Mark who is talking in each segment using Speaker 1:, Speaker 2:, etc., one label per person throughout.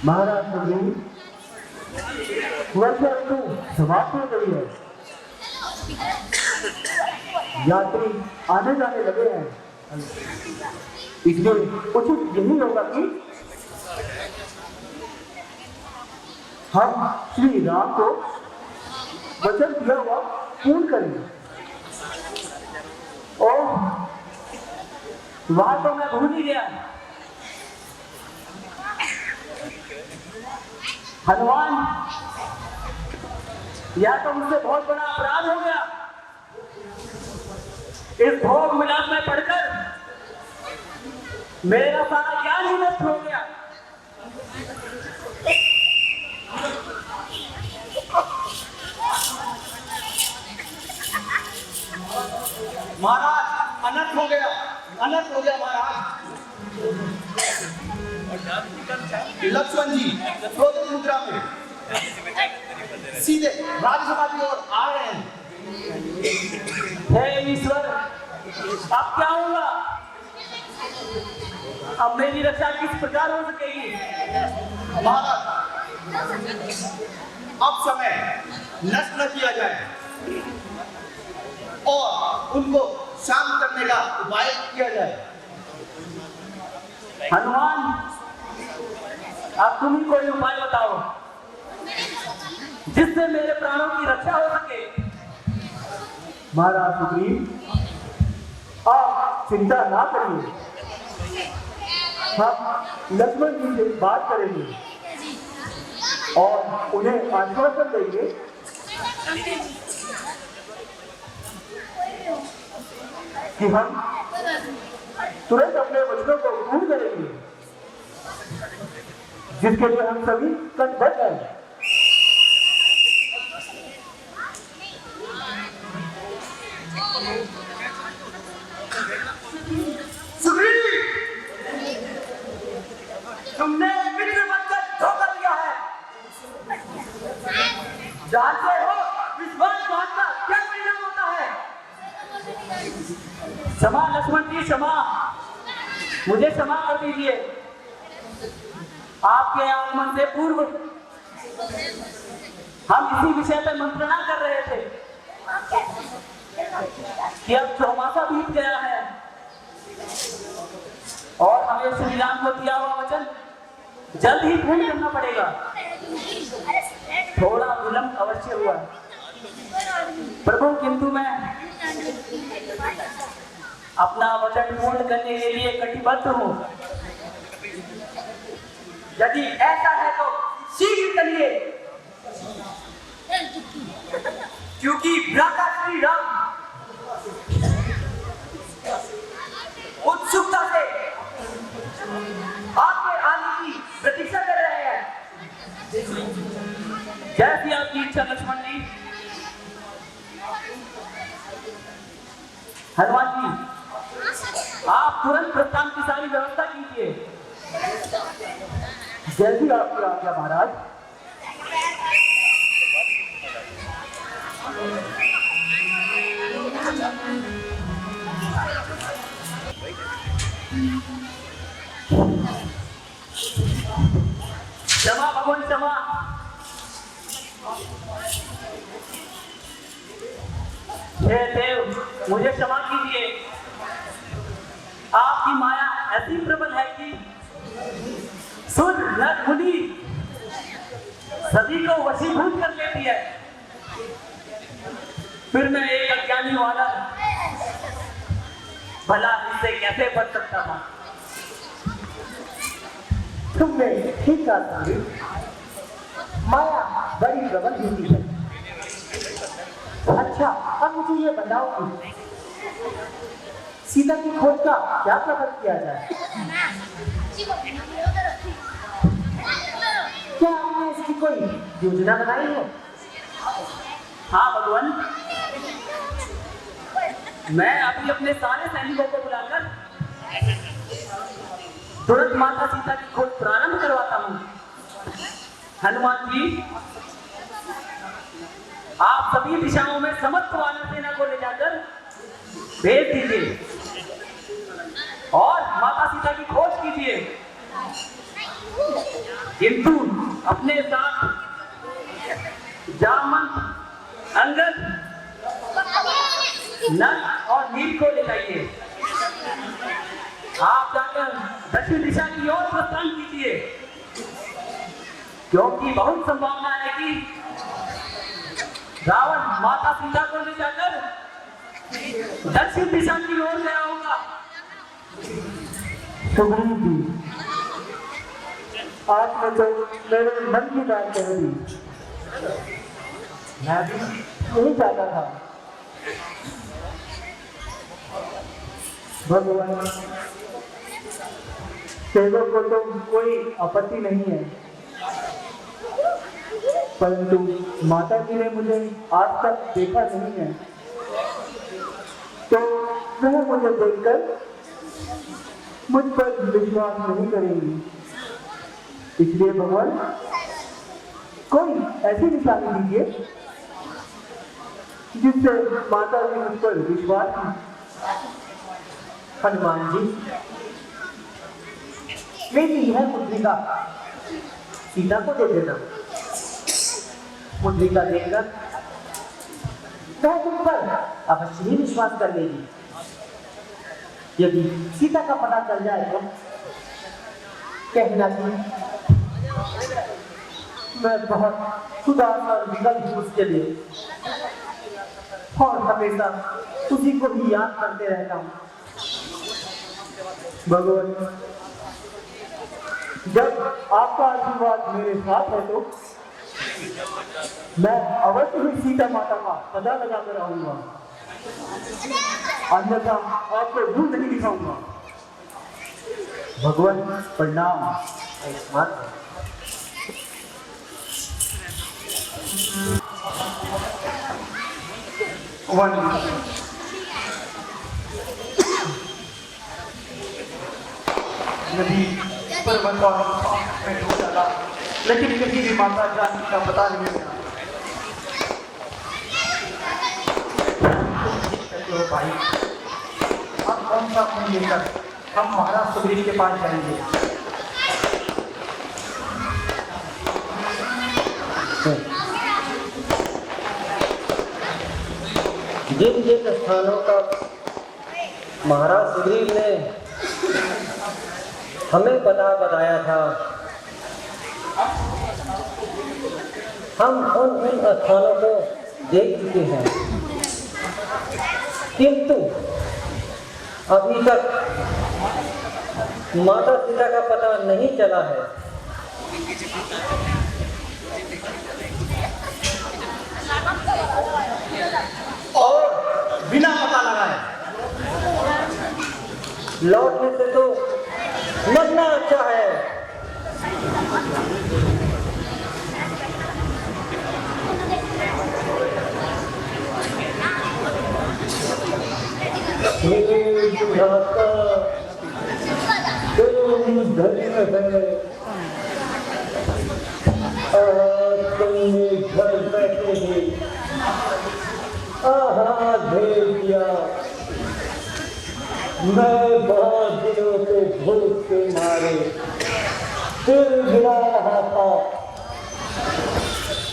Speaker 1: महाराज सुग्रीव, वर्षा ऋतु समाप्त हो गई है। यात्री आने जाने लगे हैं, इसलिए उचित यही होगा कि हम श्री राम को वचन दिया हुआ पूर्ण करेंगे। ओह, वहां तो मैं भूल ही गया। हनुमान, यह तो मुझसे बहुत बड़ा अपराध हो गया। इस भोग विलास में पढ़कर मेरा सारा ज्ञान ही नष्ट हो गया।
Speaker 2: महाराज, अनर्थ हो गया, अनर्थ हो गया महाराज। लक्ष्मण जी क्रोधित मुद्रा में सीधे राज्यसभा की ओर आ रहे हैं।
Speaker 1: हे ईश्वर, अब क्या होगा? अब मेरी रक्षा किस प्रकार हो सकेगी?
Speaker 2: महाराज, अब समय नष्ट न किया जाए और उनको शांत करने का उपाय किया जाए।
Speaker 1: हनुमान, अब तुम ही कोई उपाय बताओ जिससे मेरे प्राणों की रक्षा हो सके। महाराज सुग्रीव, आप चिंता ना करिए, हम लक्ष्मण जी से बात करेंगे और उन्हें आश्वासन देंगे कि हम तुरंत अपने वचनों को पूर्ण करेंगे, जिसके लिए हम सभी कटिबद्ध हैं।
Speaker 2: सुग्रीव, तुमने मित्र बनकर धोखा दिया है। जानते हो विश्वासघात का क्या परिणाम होता है?
Speaker 1: क्षमा लक्ष्मण जी, क्षमा, मुझे क्षमा कर दीजिए। आपके आगमन से पूर्व हम इसी विषय पर मंत्रणा कर रहे थे कि अब चौमासा बीत गया है और हमें श्री राम को दिया हुआ वचन जल्द ही पूर्ण करना पड़ेगा। थोड़ा विलंब अवश्य हुआ प्रभु, किंतु मैं अपना वचन पूर्ण करने के लिए कटिबद्ध हूँ।
Speaker 2: यदि ऐसा है तो शीघ्र करिए, क्योंकि भ्राता श्री राम उत्सुकता से आपके आने की प्रतीक्षा कर रहे हैं।
Speaker 1: जैसी आपकी इच्छा लक्ष्मण जी। हनुमान जी, आप तुरंत प्रस्थान की सारी व्यवस्था कीजिए। जैसी आपकी आज्ञा महाराज। क्षमा भगवान, क्षमा। हे देव, मुझे क्षमा कीजिए। आपकी माया ऐसी प्रबल है कि सुर नर मुनि सभी को वशीभूत कर लेती है। फिर मैं एक अज्ञानी वाला भला इससे कैसे बच सकता था? तुमने ठीक कहा, माया बड़ी प्रबल होती है। अच्छा, अब मुझे ये बताओ कि सीता की खोज का क्या प्रबंध किया जाए? क्या आपने इसकी कोई योजना बनाई है? हाँ भगवान, मैं अभी अपने सारे सैनिकों को बुलाकर तुरंत माता सीता की खोज प्रारंभ करवाता हूँ। हनुमान जी, आप सभी दिशाओं में समस्त वानर सेना को ले जाकर भेज दीजिए और माता सीता की खोज कीजिए।
Speaker 3: किंतु अपने साथ जामन, अंगद, नल और नील को ले जाइए। आप जाकर दक्षिण दिशा की ओर प्रस्थान कीजिए, क्योंकि बहुत संभावना है कि रावण माता सीता को ले जाकर दक्षिण दिशा की ओर गया होगा।
Speaker 1: सुग्रीव जी, आपने तो मेरे मन की बात कह दी। मैं भी यही चाहता था। भगवान, सेवक को तो कोई आपत्ति नहीं है, परंतु माता जी ने मुझे आज तक देखा नहीं है, तो वह मुझे देखकर मुझ पर विश्वास नहीं करेंगी। इसलिए भगवान, कोई ऐसी निशानी दीजिए जिससे माता जी मुझ पर विश्वास की।
Speaker 4: हनुमान जी, मेरी यह मुद्रिका सीता को दे देना। मुद्रिका देकर वह तुम पर अवश्य ही विश्वास कर लेगी। यदि सीता का पता चल जाए तो कहना कि
Speaker 1: मैं बहुत उदास और विकल्प हूँ उसके लिए, और हमेशा उसी को ही याद करते रहता हूँ। भगवान, जब आपका आशीर्वाद मेरे साथ है तो मैं अवश्य ही सीता माता का पता लगा कर आऊंगा, अन्यथा आपको दूर नहीं दिखाऊंगा।
Speaker 4: भगवान प्रणाम।
Speaker 1: वन नदी पर्वत और में डूब डाला, लेकिन कहीं भी माता जानकी का पता नहीं लगा। तो भाई, अब कौन सा फोन लेकर हम महाराज सुग्रीव के पास जाएंगे?
Speaker 5: जिन जिन स्थानों का महाराज सुग्रीव ने हमें पता बताया था, हम उन स्थानों को देख चुके हैं, किंतु अभी तक माता सीता का पता नहीं चला है।
Speaker 2: और बिना पता लगाए
Speaker 5: लौटने से तो मरना अच्छा है। घर बैठे ही भेज दिया। मैं बहुत दिनों से भूख के मारे सिर गिरा रहा था,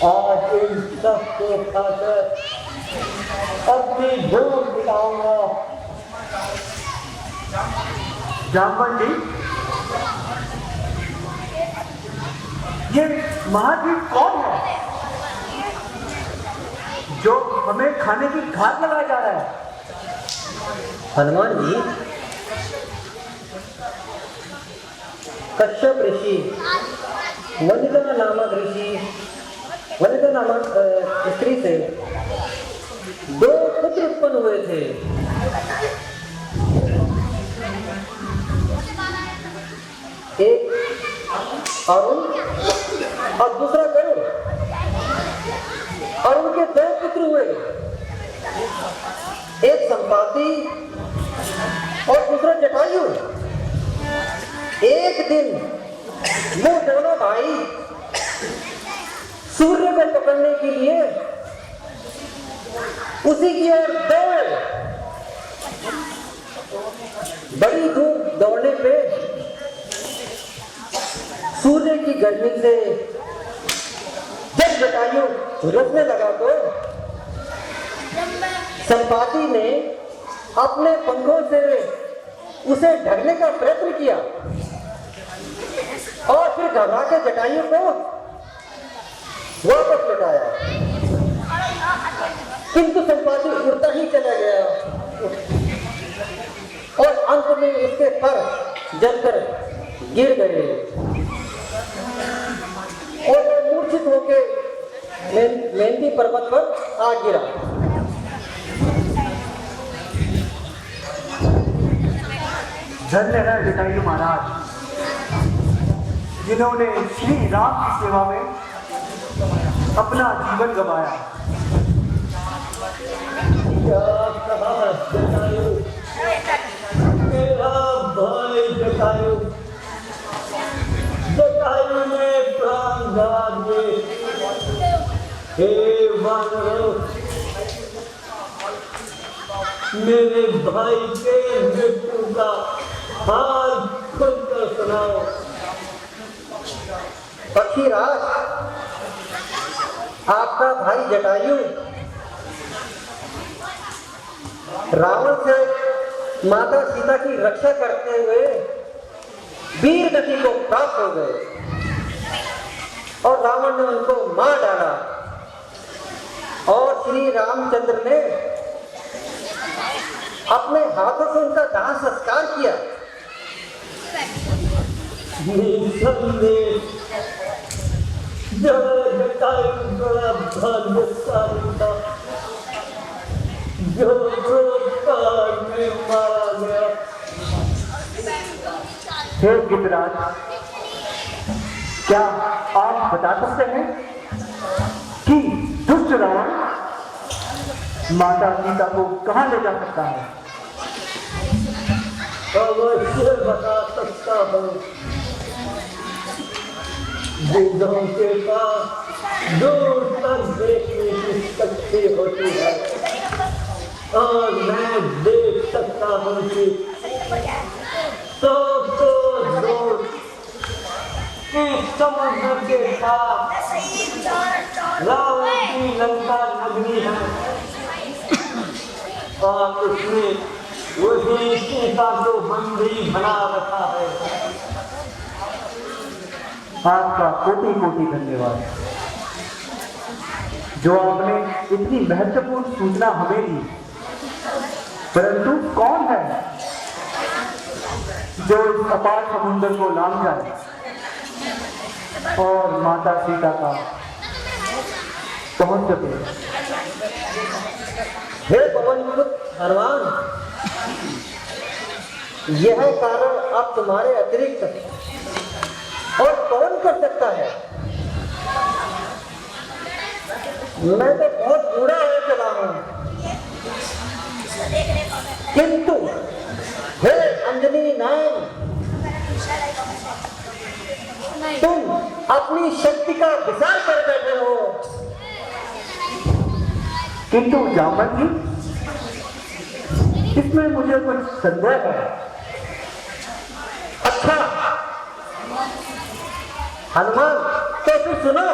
Speaker 5: आज इन सबको खाकर अपनी भूख मिटाऊंगा।
Speaker 1: जामवंत जी, ये महावीर कौन है जो हमें खाने की घात लगाया जा रहा है?
Speaker 5: हनुमान जी, कश्यप ऋषि, वनिता नामक ऋषि, वनिता नामक स्त्री से 2 पुत्र उत्पन्न हुए थे। एक अरुण और दूसरा गरुड़, और उनके 2 पुत्र हुए, एक संपाति और दूसरा जटायु। एक दिन वो दोनों भाई सूर्य को पकड़ने के लिए उसी की ओर दौड़े। बड़ी धूप दौड़ने पे सूर्य की गर्मी से जब जटायु झुलसने लगा तो संपाति ने अपने पंखों से उसे ढकने का प्रयत्न किया और फिर घबरा के जटायु को वापस लौटाया, किंतु संपाति उड़ता ही चला गया और अंत में उसके पर जलकर गिर गए और वह मूर्छित होकर मेहंदी पर्वत पर आ गिरा।
Speaker 1: धन्य है जटायु महाराज, जिन्होंने श्री राम की सेवा में अपना जीवन गंवाया।
Speaker 3: क्या कहा जटायु, मेरा भाई जटायु, जटायु ने प्राण त्याग दिए। हे वानरों, मेरे भाई के मृत्यु का हाल खुलकर सुनाओ।
Speaker 5: पक्षीराज, आपका भाई जटायु रावण से माता सीता की रक्षा करते हुए वीर गति को प्राप्त हो गए और रावण ने उनको मार डाला और श्री रामचंद्र ने अपने हाथों से उनका दाह संस्कार किया।
Speaker 3: जटायु बड़ा भाग्यशाली था जो काल में मारा गया।
Speaker 1: हे गिरिराज, क्या आप बता सकते हैं कि दुष्ट रावण माता सीता को कहां ले जा सकता है?
Speaker 3: अवश्य बता सकता हूँ। बुद्धों के पास दूर तक देखने की शक्ति होती है और मैं देख सकता हूँ कि तो दूर इस समुद्र के पास रावण की लंका नगरी है और उसने वही सीता को बंदी बना रखा है।
Speaker 1: आपका कोटि कोटि धन्यवाद, जो आपने इतनी महत्वपूर्ण सूचना हमें दी। परंतु कौन है जो इस अपार समुद्र को लांघ जाए और माता सीता का पहुंच सके?
Speaker 5: हे पवन पुत्र हनुमान, यह कारण अब तुम्हारे अतिरिक्त और कौन कर सकता है? मैं तो बहुत बूढ़ा हो चला हूं, किंतु हे अंजनी नायन, तुम अपनी शक्ति का विचार कर बैठे हो।
Speaker 1: किंतु जामवंत जी, इसमें मुझे कुछ संदेह है।
Speaker 5: अच्छा हनुमान, तो फिर सुनो।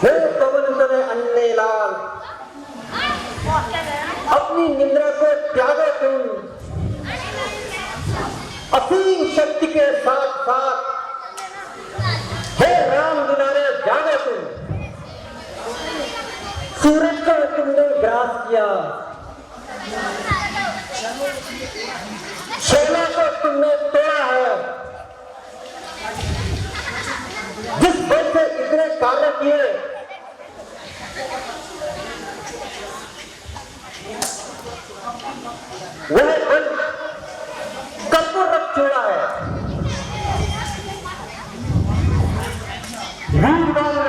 Speaker 5: हे पवन तनय अन्ने लाल, अपनी निंद्रा को त्यागो तुम, असीम शक्ति के साथ साथ हे राम दुलारे जागो तुम। सूरज को तुमने ग्रास किया, शैला को तुमने तोड़ा है, जिस बल से इतने कार्य किए वह बल कपूर रख छोड़ा है।
Speaker 1: वीर बाबू,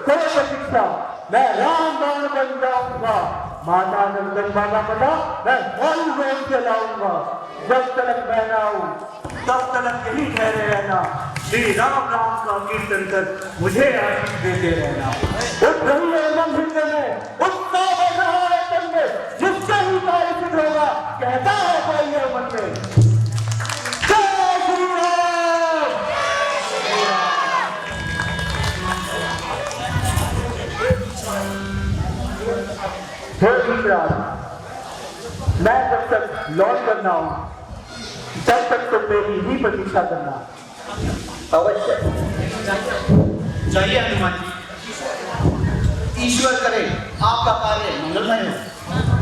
Speaker 1: कोई प्रतीक्षा, मैं राम बाण बन जाऊंगा। माता जगदम्बा का पता मैं मौन में चलाऊंगा। जब तक मैं ना हूं तब तक यही ठहरे रहना। श्री राम राम का कीर्तन कर मुझे आशीष देते रहना। उठ रही है मन हृदय में, उत्साह बढ़ रहा है तन में, जिसका ही कार्य सिद्ध होगा कहता है कोई है मन में। हे ईश्वर, मैं जब तक लौट कर ना हूं तब तक तो मेरी ही प्रतीक्षा करना।
Speaker 5: अवश्य।
Speaker 2: जाइए हनुमान जी, ईश्वर करे आपका कार्य मंगलमय हो।